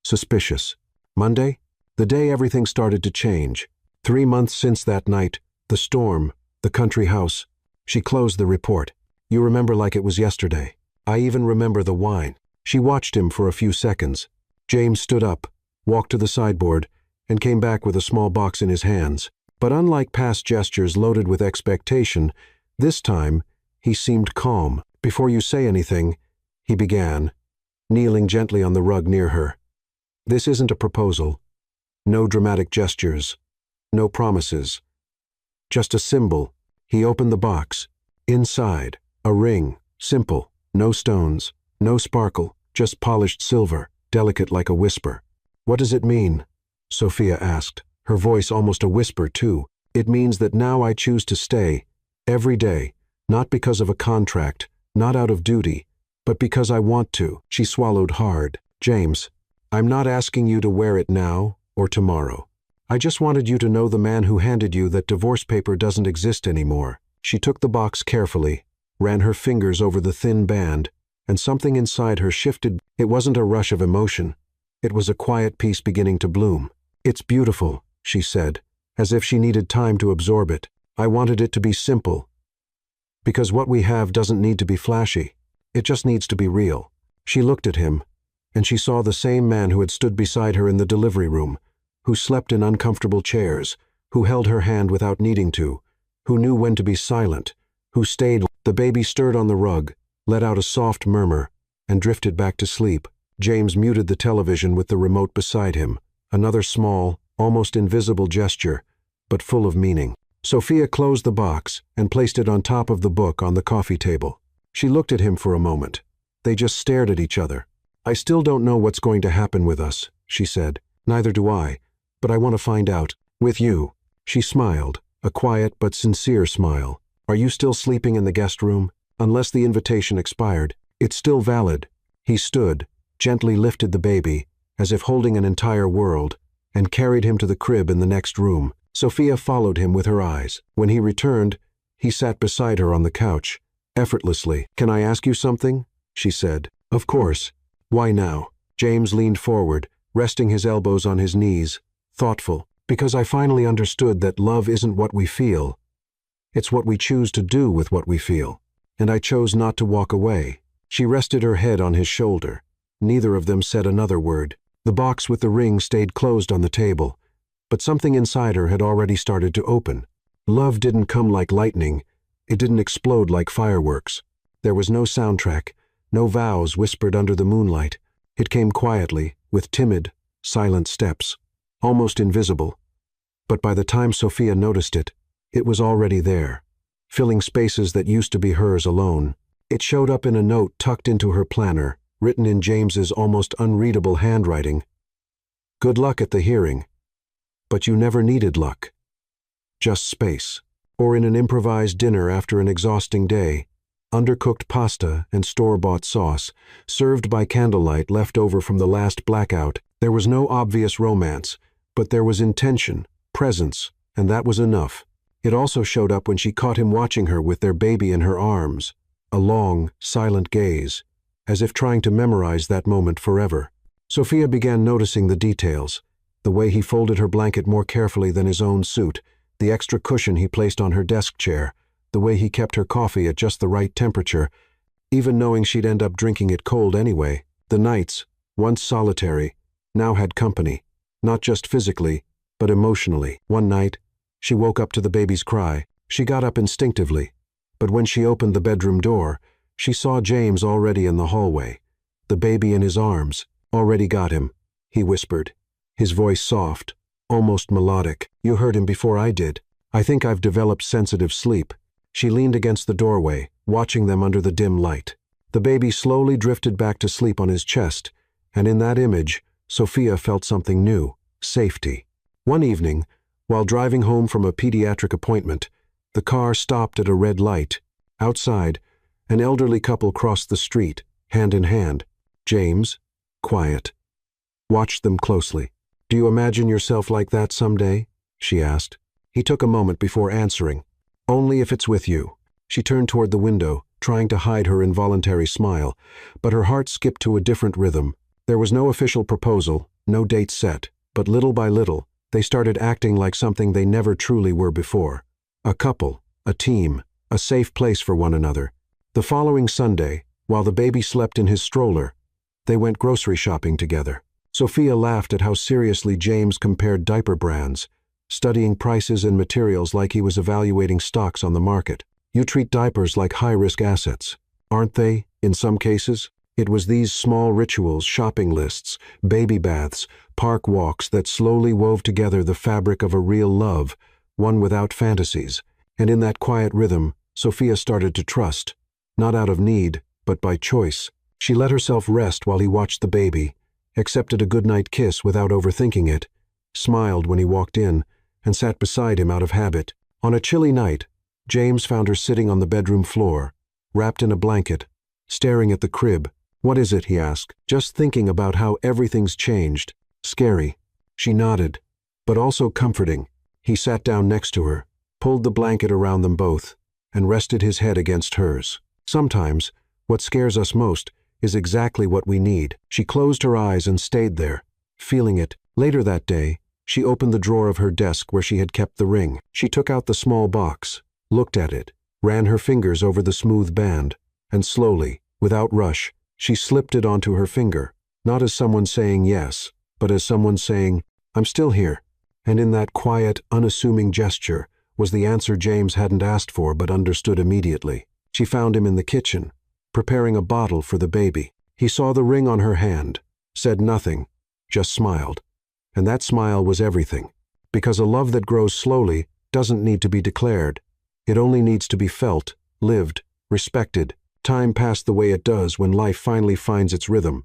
Speaker 1: suspicious. "Monday? The day everything started to change. 3 months since that night, the storm, the country house." She closed the report. "You remember like it was yesterday. I even remember the wine." She watched him for a few seconds. James stood up, walked to the sideboard, and came back with a small box in his hands. But unlike past gestures loaded with expectation, this time he seemed calm. "Before you say anything," he began, kneeling gently on the rug near her. "This isn't a proposal. No dramatic gestures. No promises. Just a symbol." He opened the box. Inside, a ring, simple, no stones, no sparkle, just polished silver, delicate like a whisper. "What does it mean?" Sophia asked, her voice almost a whisper too. "It means that now I choose to stay, every day, not because of a contract, not out of duty, but because I want to." She swallowed hard. "James, I'm not asking you to wear it now or tomorrow. I just wanted you to know the man who handed you that divorce paper doesn't exist anymore." She took the box carefully, ran her fingers over the thin band, and something inside her shifted. It wasn't a rush of emotion. It was a quiet peace beginning to bloom. "It's beautiful," she said, as if she needed time to absorb it. "I wanted it to be simple. Because what we have doesn't need to be flashy. It just needs to be real." She looked at him, and she saw the same man who had stood beside her in the delivery room, who slept in uncomfortable chairs, who held her hand without needing to, who knew when to be silent, who stayed. The baby stirred on the rug, let out a soft murmur, and drifted back to sleep. James muted the television with the remote beside him, another small, almost invisible gesture, but full of meaning. Sophia closed the box and placed it on top of the book on the coffee table. She looked at him for a moment. They just stared at each other. "I still don't know what's going to happen with us," she said. "Neither do I, but I want to find out. With you." She smiled, a quiet but sincere smile. "Are you still sleeping in the guest room? Unless the invitation expired, it's still valid." He stood, gently lifted the baby, as if holding an entire world, and carried him to the crib in the next room. Sophia followed him with her eyes. When he returned, he sat beside her on the couch, effortlessly. "Can I ask you something?" she said. "Of course. Why now?" James leaned forward, resting his elbows on his knees, thoughtful. "Because I finally understood that love isn't what we feel. It's what we choose to do with what we feel. And I chose not to walk away." She rested her head on his shoulder. Neither of them said another word. The box with the ring stayed closed on the table, but something inside her had already started to open. Love didn't come like lightning. It didn't explode like fireworks. There was no soundtrack, no vows whispered under the moonlight. It came quietly, with timid, silent steps, almost invisible. But by the time Sophia noticed it, it was already there, filling spaces that used to be hers alone. It showed up in a note tucked into her planner, written in James's almost unreadable handwriting. "Good luck at the hearing. But you never needed luck. Just space." Or in an improvised dinner after an exhausting day, undercooked pasta and store-bought sauce, served by candlelight left over from the last blackout. There was no obvious romance, but there was intention, presence, and that was enough. It also showed up when she caught him watching her with their baby in her arms, a long, silent gaze, as if trying to memorize that moment forever. Sophia began noticing the details, the way he folded her blanket more carefully than his own suit, the extra cushion he placed on her desk chair, the way he kept her coffee at just the right temperature, even knowing she'd end up drinking it cold anyway. The nights, once solitary, now had company, not just physically, but emotionally. One night, she woke up to the baby's cry. She got up instinctively, but when she opened the bedroom door, she saw James already in the hallway, the baby in his arms. "Already got him," he whispered, his voice soft, almost melodic. "You heard him before I did. I think I've developed sensitive sleep." She leaned against the doorway, watching them under the dim light. The baby slowly drifted back to sleep on his chest, and in that image, Sophia felt something new: safety. One evening, while driving home from a pediatric appointment, the car stopped at a red light. Outside, an elderly couple crossed the street, hand in hand. James, quiet, watched them closely. "Do you imagine yourself like that someday?" she asked. He took a moment before answering. "Only if it's with you." She turned toward the window, trying to hide her involuntary smile, but her heart skipped to a different rhythm. There was no official proposal, no date set, but little by little, they started acting like something they never truly were before. A couple, a team, a safe place for one another. The following Sunday, while the baby slept in his stroller, they went grocery shopping together. Sophia laughed at how seriously James compared diaper brands, studying prices and materials like he was evaluating stocks on the market. "You treat diapers like high-risk assets, aren't they, in some cases?" It was these small rituals, shopping lists, baby baths, park walks that slowly wove together the fabric of a real love, one without fantasies. And in that quiet rhythm, Sophia started to trust, not out of need, but by choice. She let herself rest while he watched the baby, accepted a goodnight kiss without overthinking it, smiled when he walked in, and sat beside him out of habit. On a chilly night, James found her sitting on the bedroom floor, wrapped in a blanket, staring at the crib. "What is it?" he asked. "Just thinking about how everything's changed." "Scary." She nodded, but also comforting. He sat down next to her, pulled the blanket around them both, and rested his head against hers. Sometimes, what scares us most is exactly what we need. She closed her eyes and stayed there, feeling it. Later that day, she opened the drawer of her desk where she had kept the ring. She took out the small box, looked at it, ran her fingers over the smooth band, and slowly, without rush, she slipped it onto her finger, not as someone saying yes, but as someone saying, "I'm still here." And in that quiet, unassuming gesture was the answer James hadn't asked for but understood immediately. She found him in the kitchen, preparing a bottle for the baby. He saw the ring on her hand, said nothing, just smiled. And that smile was everything, because a love that grows slowly doesn't need to be declared. It only needs to be felt, lived, respected. Time passed the way it does when life finally finds its rhythm.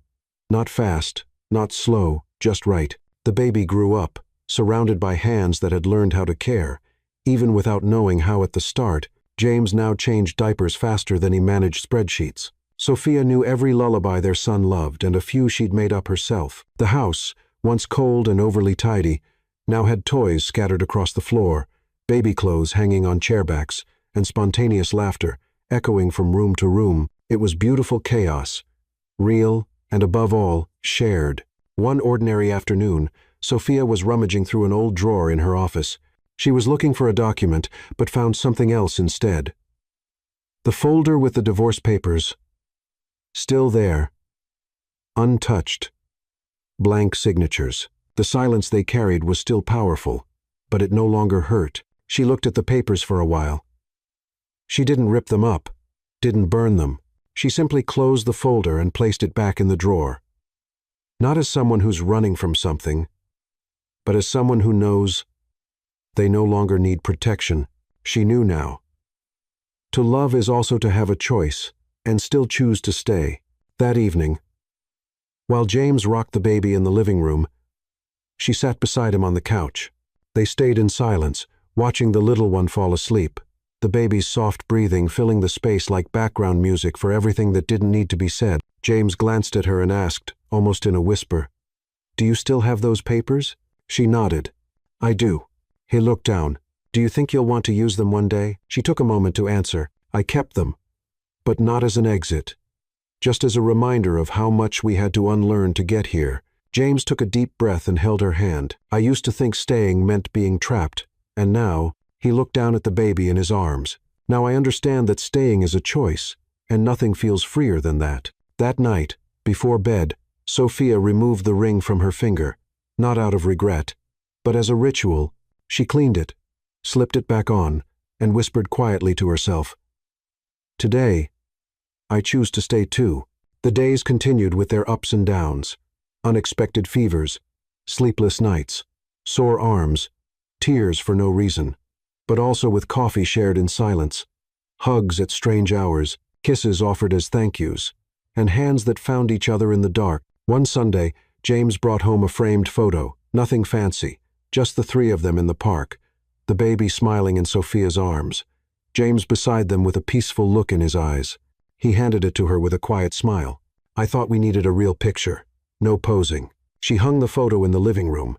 Speaker 1: Not fast, not slow, just right. The baby grew up, surrounded by hands that had learned how to care, even without knowing how at the start. James now changed diapers faster than he managed spreadsheets. Sophia knew every lullaby their son loved and a few she'd made up herself. The house, once cold and overly tidy, now had toys scattered across the floor, baby clothes hanging on chairbacks, and spontaneous laughter echoing from room to room. It was beautiful chaos, real, and above all, shared. One ordinary afternoon, Sophia was rummaging through an old drawer in her office. She was looking for a document, but found something else instead. The folder with the divorce papers, still there, untouched. Blank signatures. The silence they carried was still powerful, but it no longer hurt. She looked at the papers for a while. She didn't rip them up, didn't burn them, She simply closed the folder and placed it back in the drawer. Not as someone who's running from something, but as someone who knows they no longer need protection. She knew now. To love is also to have a choice, and still choose to stay. That evening, while James rocked the baby in the living room, she sat beside him on the couch. They stayed in silence, watching the little one fall asleep, the baby's soft breathing filling the space like background music for everything that didn't need to be said. James glanced at her and asked, almost in a whisper, "Do you still have those papers?" She nodded. "I do." He looked down. "Do you think you'll want to use them one day?" She took a moment to answer. "I kept them, but not as an exit. Just as a reminder of how much we had to unlearn to get here." James took a deep breath and held her hand. "I used to think staying meant being trapped, and now," he looked down at the baby in his arms, "now I understand that staying is a choice, and nothing feels freer than that." That night, before bed, Sophia removed the ring from her finger, not out of regret, but as a ritual. She cleaned it, slipped it back on, and whispered quietly to herself, "Today, I choose to stay too." The days continued with their ups and downs, unexpected fevers, sleepless nights, sore arms, tears for no reason, but also with coffee shared in silence, hugs at strange hours, kisses offered as thank yous, and hands that found each other in the dark. One Sunday, James brought home a framed photo, nothing fancy, just the three of them in the park, the baby smiling in Sophia's arms, James beside them with a peaceful look in his eyes. He handed it to her with a quiet smile. "I thought we needed a real picture, no posing." She hung the photo in the living room,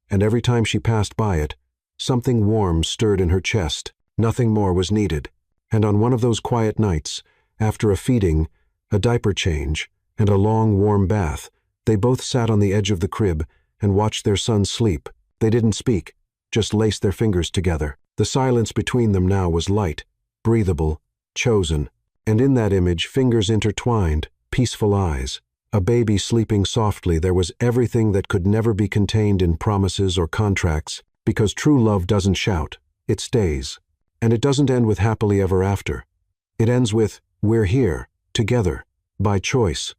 Speaker 1: and every time she passed by it, something warm stirred in her chest. Nothing more was needed. And on one of those quiet nights, after a feeding, a diaper change, and a long warm bath, they both sat on the edge of the crib and watched their son sleep. They didn't speak, just laced their fingers together. The silence between them now was light, breathable, chosen, and in that image, fingers intertwined, peaceful eyes, a baby sleeping softly. There was everything that could never be contained in promises or contracts, because true love doesn't shout, it stays. And it doesn't end with happily ever after. It ends with, "We're here, together, by choice."